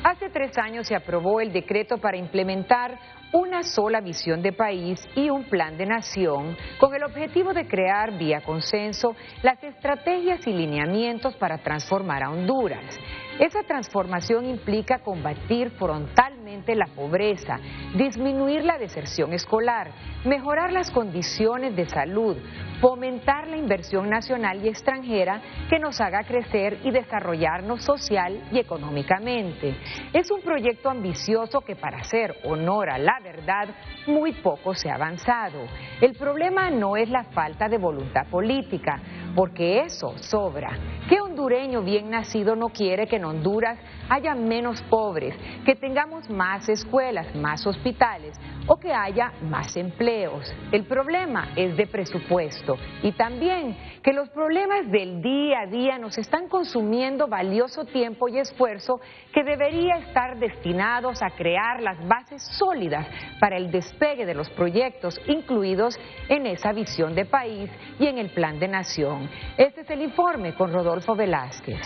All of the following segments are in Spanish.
Hace 3 años se aprobó el decreto para implementar una sola visión de país y un plan de nación con el objetivo de crear vía consenso las estrategias y lineamientos para transformar a Honduras. Esa transformación implica combatir frontalmente la pobreza, disminuir la deserción escolar, mejorar las condiciones de salud, fomentar la inversión nacional y extranjera que nos haga crecer y desarrollarnos social y económicamente. Es un proyecto ambicioso que, para hacer honor a la verdad, muy poco se ha avanzado. El problema no es la falta de voluntad política, porque eso sobra. ¿Qué hondureño bien nacido no quiere que en Honduras haya menos pobres, que tengamos más escuelas, más hospitales o que haya más empleos? El problema es de presupuesto y también que los problemas del día a día nos están consumiendo valioso tiempo y esfuerzo que debería estar destinados a crear las bases sólidas para el despegue de los proyectos incluidos en esa visión de país y en el plan de nación. Este es el informe con Rodolfo Velázquez.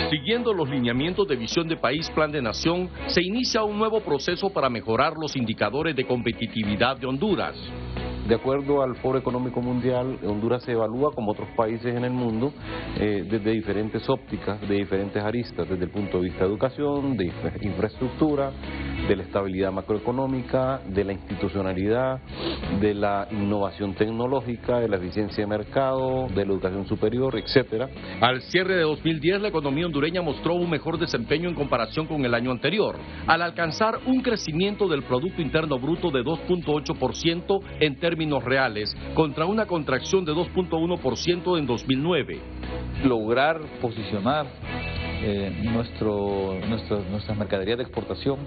Siguiendo los lineamientos de visión de país, plan de nación, se inicia un nuevo proceso para mejorar los indicadores de competitividad de Honduras. De acuerdo al Foro Económico Mundial, Honduras se evalúa como otros países en el mundo desde diferentes ópticas, de diferentes aristas, desde el punto de vista de educación, de infraestructura, de la estabilidad macroeconómica, de la institucionalidad, de la innovación tecnológica, de la eficiencia de mercado, de la educación superior, etcétera. Al cierre de 2010, la economía hondureña mostró un mejor desempeño en comparación con el año anterior, al alcanzar un crecimiento del Producto Interno Bruto de 2.8% en términos reales, contra una contracción de 2.1% en 2009. Lograr posicionar nuestras mercaderías de exportación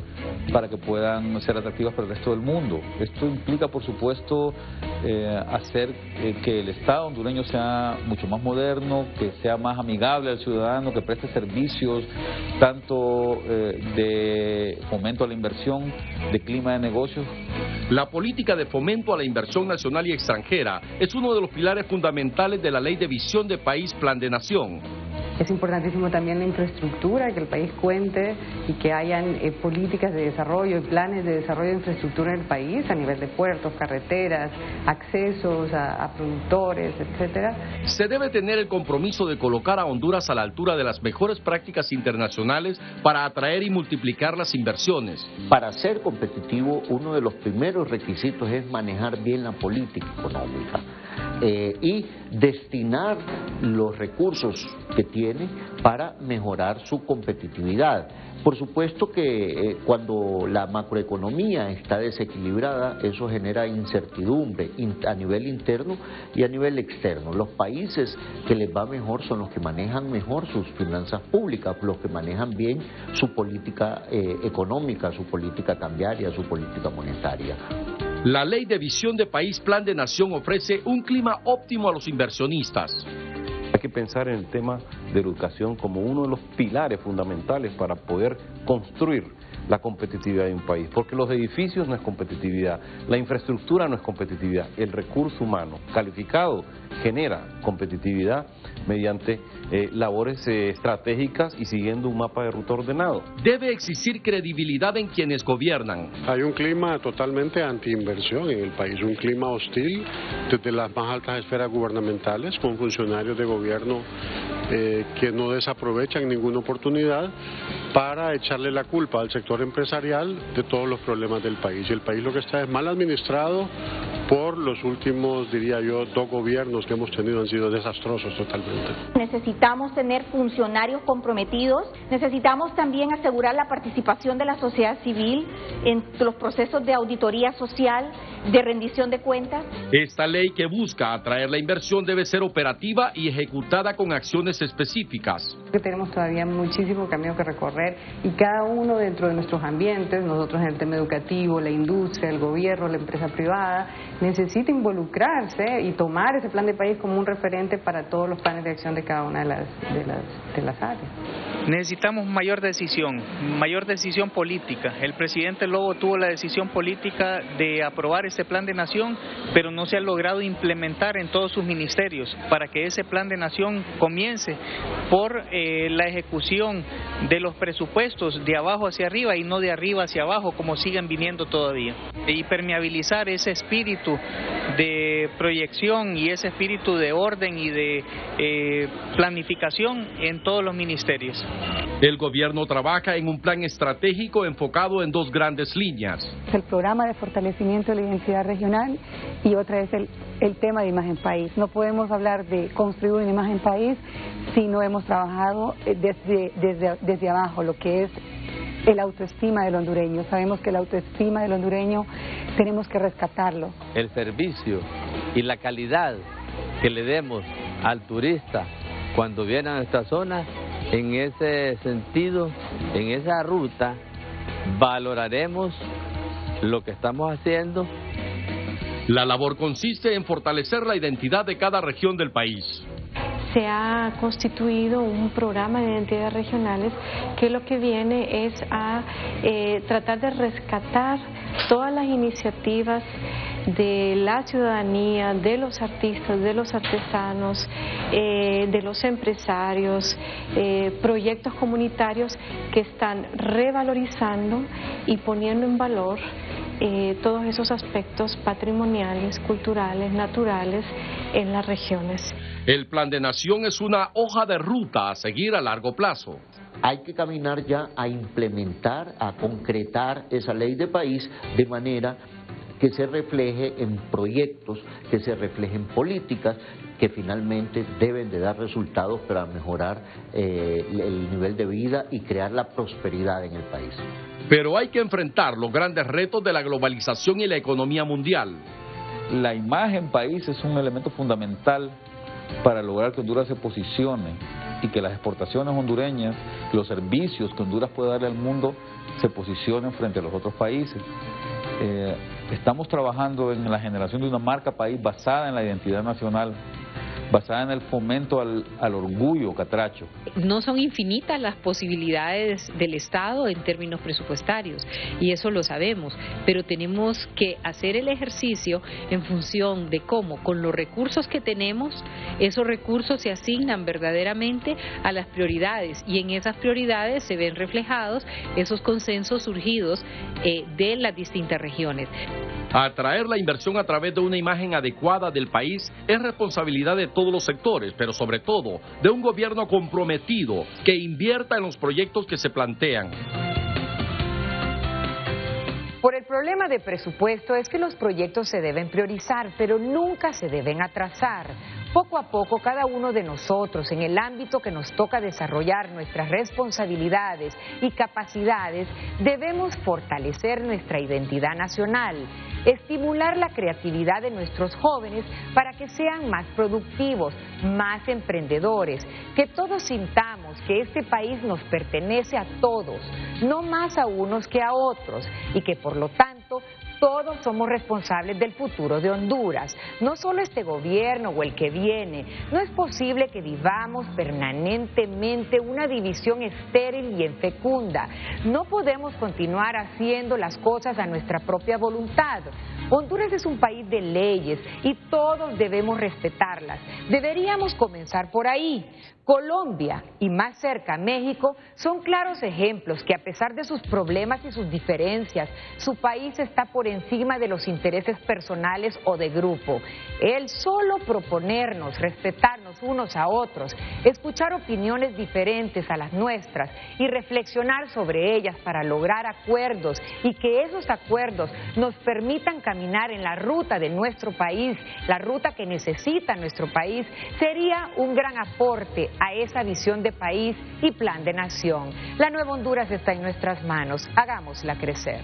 para que puedan ser atractivas para el resto del mundo. Esto implica, por supuesto, hacer que el Estado hondureño sea mucho más moderno, que sea más amigable al ciudadano, que preste servicios tanto de fomento a la inversión, de clima de negocios. La política de fomento a la inversión nacional y extranjera es uno de los pilares fundamentales de la Ley de Visión de País, Plan de Nación. Es importantísimo también la infraestructura, que el país cuente y que hayan políticas de desarrollo y planes de desarrollo de infraestructura en el país a nivel de puertos, carreteras, accesos a productores, etcétera. Se debe tener el compromiso de colocar a Honduras a la altura de las mejores prácticas internacionales para atraer y multiplicar las inversiones. Para ser competitivo, uno de los primeros requisitos es manejar bien la política económica. Y destinar los recursos que tiene para mejorar su competitividad. Por supuesto que cuando la macroeconomía está desequilibrada, eso genera incertidumbre a nivel interno y a nivel externo. Los países que les va mejor son los que manejan mejor sus finanzas públicas, los que manejan bien su política económica, su política cambiaria, su política monetaria. La Ley de Visión de País, Plan de Nación ofrece un clima óptimo a los inversionistas. Hay que pensar en el tema de educación como uno de los pilares fundamentales para poder construir la competitividad de un país, porque los edificios no es competitividad, la infraestructura no es competitividad, el recurso humano calificado genera competitividad mediante labores estratégicas y siguiendo un mapa de ruta ordenado. Debe existir credibilidad en quienes gobiernan. Hay un clima totalmente anti-inversión en el país, un clima hostil desde las más altas esferas gubernamentales, con funcionarios de gobierno que no desaprovechan ninguna oportunidad para echarle la culpa al sector empresarial de todos los problemas del país. Y el país lo que está es mal administrado por los últimos, diría yo, 2 gobiernos que hemos tenido, han sido desastrosos totalmente. Necesitamos tener funcionarios comprometidos, necesitamos también asegurar la participación de la sociedad civil en los procesos de auditoría social, de rendición de cuentas. Esta ley que busca atraer la inversión debe ser operativa y ejecutada con acciones específicas. Tenemos todavía muchísimo camino que recorrer y cada uno dentro de nuestros ambientes, nosotros en el tema educativo, la industria, el gobierno, la empresa privada, necesita involucrarse y tomar ese plan de país como un referente para todos los planes de acción de cada una de las áreas. Necesitamos mayor decisión política. El presidente Lobo tuvo la decisión política de aprobar este plan de nación, pero no se ha logrado implementar en todos sus ministerios para que ese plan de nación comience por la ejecución de los presupuestos de abajo hacia arriba y no de arriba hacia abajo como siguen viniendo todavía. Y permeabilizar ese espíritu de proyección y ese espíritu de orden y de planificación en todos los ministerios. El gobierno trabaja en un plan estratégico enfocado en dos grandes líneas. El programa de fortalecimiento de la identidad regional y otra es el tema de imagen país. No podemos hablar de construir una imagen país si no hemos trabajado desde abajo, lo que es el autoestima del hondureño. Sabemos que el autoestima del hondureño tenemos que rescatarlo. El servicio y la calidad que le demos al turista cuando viene a nuestra zona, en ese sentido, en esa ruta, valoraremos lo que estamos haciendo. La labor consiste en fortalecer la identidad de cada región del país. Se ha constituido un programa de identidades regionales que lo que viene es a tratar de rescatar todas las iniciativas de la ciudadanía, de los artistas, de los artesanos, de los empresarios, proyectos comunitarios que están revalorizando y poniendo en valor todos esos aspectos patrimoniales, culturales, naturales en las regiones. El Plan de Nación es una hoja de ruta a seguir a largo plazo. Hay que caminar ya a implementar, a concretar esa ley de país de manera que se refleje en proyectos, que se refleje en políticas que finalmente deben de dar resultados para mejorar el nivel de vida y crear la prosperidad en el país. Pero hay que enfrentar los grandes retos de la globalización y la economía mundial. La imagen país es un elemento fundamental para lograr que Honduras se posicione y que las exportaciones hondureñas, los servicios que Honduras puede darle al mundo, se posicionen frente a los otros países. Estamos trabajando en la generación de una marca país basada en la identidad nacional, basada en el fomento al orgullo catracho. No son infinitas las posibilidades del Estado en términos presupuestarios, y eso lo sabemos, pero tenemos que hacer el ejercicio en función de cómo, con los recursos que tenemos, esos recursos se asignan verdaderamente a las prioridades, y en esas prioridades se ven reflejados esos consensos surgidos de las distintas regiones. Atraer la inversión a través de una imagen adecuada del país es responsabilidad de todos los sectores, pero sobre todo de un gobierno comprometido que invierta en los proyectos que se plantean. Por el problema de presupuesto es que los proyectos se deben priorizar, pero nunca se deben atrasar. Poco a poco, cada uno de nosotros, en el ámbito que nos toca desarrollar nuestras responsabilidades y capacidades, debemos fortalecer nuestra identidad nacional, estimular la creatividad de nuestros jóvenes para que sean más productivos, más emprendedores, que todos sintamos que este país nos pertenece a todos, no más a unos que a otros, y que por lo tanto todos somos responsables del futuro de Honduras, no solo este gobierno o el que viene. No es posible que vivamos permanentemente una división estéril y infecunda. No podemos continuar haciendo las cosas a nuestra propia voluntad. Honduras es un país de leyes y todos debemos respetarlas. Deberíamos comenzar por ahí. Colombia y más cerca México son claros ejemplos que a pesar de sus problemas y sus diferencias, su país está por encima de los intereses personales o de grupo. El solo proponernos, respetarnos unos a otros, escuchar opiniones diferentes a las nuestras y reflexionar sobre ellas para lograr acuerdos y que esos acuerdos nos permitan caminar en la ruta de nuestro país, la ruta que necesita nuestro país, sería un gran aporte a esa visión de país y plan de nación. La nueva Honduras está en nuestras manos, hagámosla crecer.